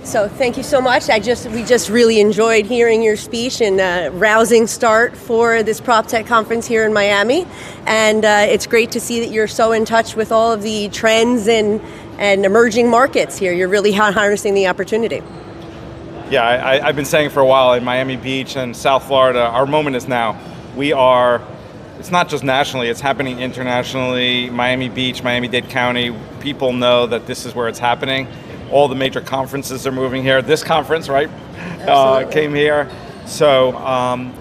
So thank you so much. We just really enjoyed hearing your speech and rousing start for this PropTech conference here in Miami. And it's great to see that you're so in touch with all of the trends and emerging markets here. You're really harnessing the opportunity. Yeah, I've been saying for a while in Miami Beach and South Florida, our moment is now. It's not just nationally, it's happening internationally. Miami Beach, Miami-Dade County, people know that this is where it's happening. All the major conferences are moving here. This conference, right, came here. So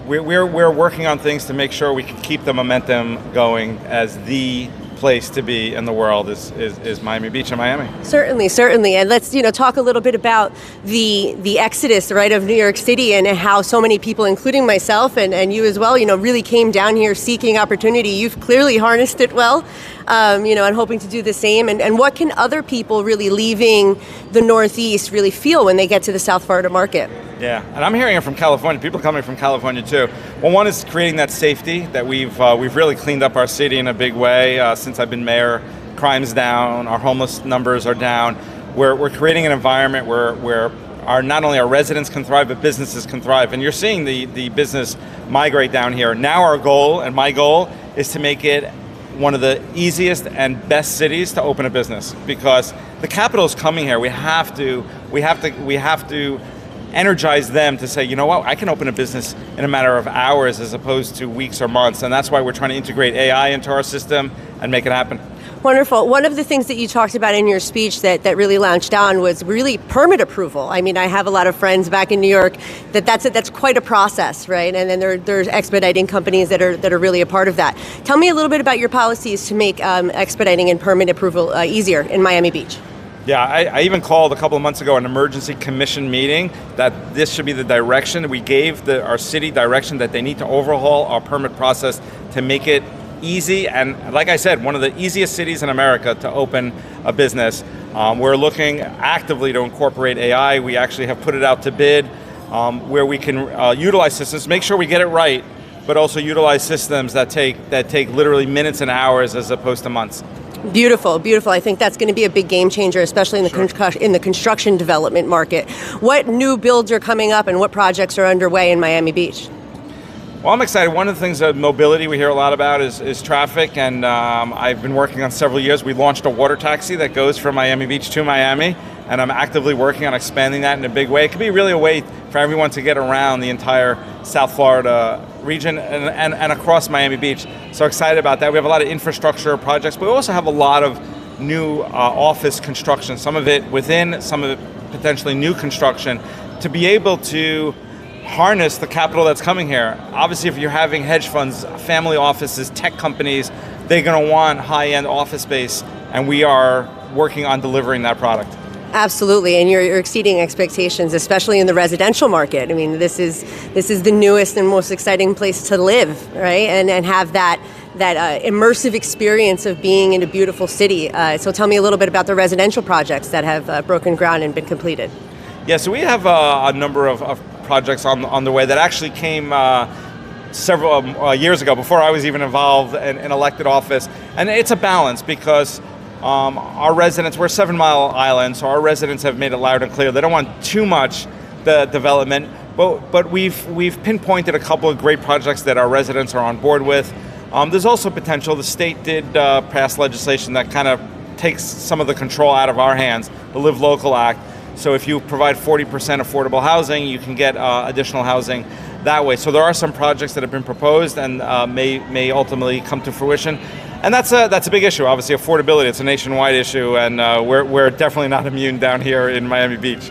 we're working on things to make sure we can keep the momentum going as the place to be in the world is Miami Beach and Miami. Certainly. And let's talk a little bit about the exodus, right, of New York City and how so many people, including myself and you as well, really came down here seeking opportunity. You've clearly harnessed it well, and hoping to do the same. And what can other people really leaving the Northeast really feel when they get to the South Florida market? Yeah, and I'm hearing it from California, people coming from California too. Well, one is creating that safety that we've really cleaned up our city in a big way since I've been mayor. Crime's down, our homeless numbers are down. We're creating an environment where not only our residents can thrive, but businesses can thrive. And you're seeing the business migrate down here. Now our goal, and my goal, is to make it one of the easiest and best cities to open a business, because the capital is coming here. We have to energize them to say, you know what, I can open a business in a matter of hours as opposed to weeks or months. And that's why we're trying to integrate AI into our system and make it happen. Wonderful. One of the things that you talked about in your speech that really launched on was really permit approval. I mean, I have a lot of friends back in New York that's quite a process, right? And then there's expediting companies that are really a part of that. Tell me a little bit about your policies to make expediting and permit approval easier in Miami Beach. Yeah, I even called a couple of months ago an emergency commission meeting that this should be the direction. We gave our city direction that they need to overhaul our permit process to make it easy, and like I said, one of the easiest cities in America to open a business. We're looking actively to incorporate AI. We actually have put it out to bid where we can utilize systems, make sure we get it right, but also utilize systems that take literally minutes and hours as opposed to months. Beautiful. I think that's going to be a big game changer, especially in the construction development market. What new builds are coming up and what projects are underway in Miami Beach? Well, I'm excited. One of the things that mobility we hear a lot about is traffic, and I've been working on several years. We launched a water taxi that goes from Miami Beach to Miami, and I'm actively working on expanding that in a big way. It could be really a way for everyone to get around the entire South Florida region and across Miami Beach. So excited about that. We have a lot of infrastructure projects, but we also have a lot of new office construction, some of it within, some of it potentially new construction, to be able to harness the capital that's coming here. Obviously, if you're having hedge funds, family offices, tech companies, they're going to want high-end office space, and we are working on delivering that product. Absolutely, and you're exceeding expectations, especially in the residential market. I mean, this is the newest and most exciting place to live, right? And have that immersive experience of being in a beautiful city. So tell me a little bit about the residential projects that have broken ground and been completed. Yeah, so we have a number of projects on the way that actually came several years ago, before I was even involved in elected office. And it's a balance, because our residents, we're a 7-mile island, so our residents have made it loud and clear. They don't want too much the development, but we've pinpointed a couple of great projects that our residents are on board with. There's also potential. The state did pass legislation that kind of takes some of the control out of our hands, the Live Local Act. So if you provide 40% affordable housing, you can get additional housing that way. So there are some projects that have been proposed and may ultimately come to fruition. And that's a big issue, obviously, affordability. It's a nationwide issue, and we're definitely not immune down here in Miami Beach.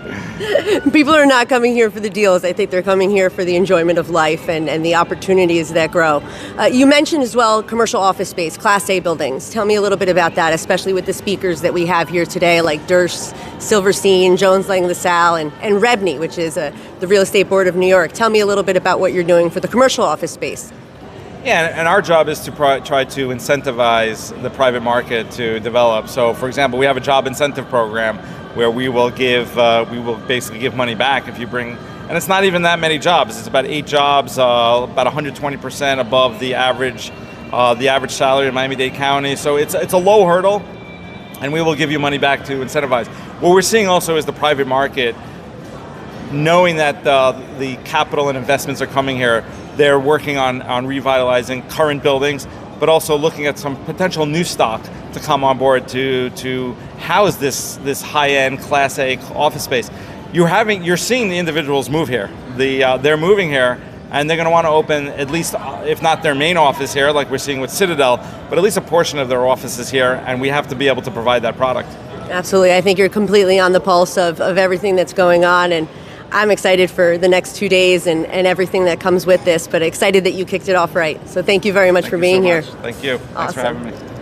People are not coming here for the deals. I think they're coming here for the enjoyment of life and the opportunities that grow. You mentioned as well commercial office space, Class A buildings. Tell me a little bit about that, especially with the speakers that we have here today, like Durst, Silverstein, Jones Lang LaSalle, and REBNY, which is the Real Estate Board of New York. Tell me a little bit about what you're doing for the commercial office space. Yeah, and our job is to try to incentivize the private market to develop. So, for example, we have a job incentive program where we will basically give money back if you bring, and it's not even that many jobs. It's about 8 jobs, about 120% above the average salary in Miami-Dade County. So it's a low hurdle, and we will give you money back to incentivize. What we're seeing also is the private market knowing that the capital and investments are coming here, they're working on revitalizing current buildings, but also looking at some potential new stock to come on board to house this high-end Class A office space. You're seeing the individuals move here. They're moving here, and they're going to want to open at least, if not their main office here, like we're seeing with Citadel, but at least a portion of their offices here, and we have to be able to provide that product. Absolutely. I think you're completely on the pulse of everything that's going on, and I'm excited for the next 2 days and everything that comes with this, but excited that you kicked it off right. So thank you very much for being here. Thank you. Thanks for having me.